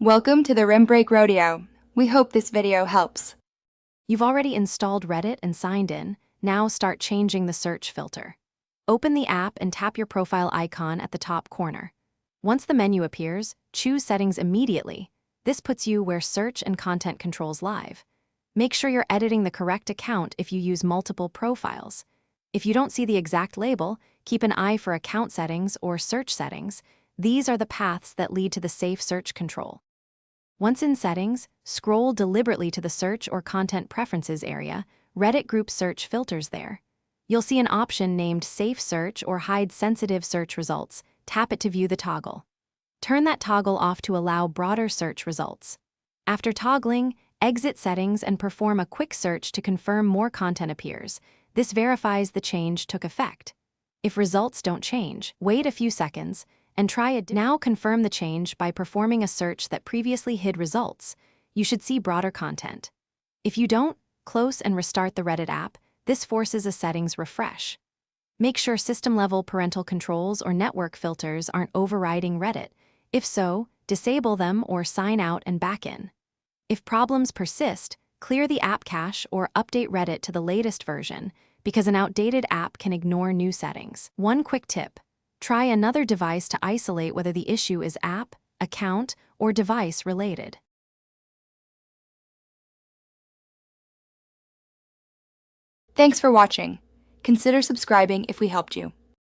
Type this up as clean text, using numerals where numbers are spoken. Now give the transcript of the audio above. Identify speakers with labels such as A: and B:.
A: Welcome to the Rim Break Rodeo. We hope this video helps.
B: You've already installed Reddit and signed in. Now start changing the search filter. Open the app and tap your profile icon at the top corner. Once the menu appears, choose Settings immediately. This puts you where search and content controls live. Make sure you're editing the correct account if you use multiple profiles. If you don't see the exact label, keep an eye for account settings or search settings. These are the paths that lead to the safe search control. Once in Settings, scroll deliberately to the Search or Content Preferences area. Reddit group search filters there. You'll see an option named Safe Search or Hide Sensitive Search Results. Tap it to view the toggle. Turn that toggle off to allow broader search results. After toggling, exit Settings and perform a quick search to confirm more content appears. This verifies the change took effect. If results don't change, wait a few seconds and try it. Now confirm the change by performing a search that previously hid results. You should see broader content. If you don't, close and restart the Reddit app. This forces a settings refresh. Make sure system-level parental controls or network filters aren't overriding Reddit. If so, disable them or sign out and back in. If problems persist, clear the app cache or update Reddit to the latest version, because an outdated app can ignore new settings. One quick tip: try another device to isolate whether the issue is app, account, or device related.
A: Thanks for watching. Consider subscribing if we helped you.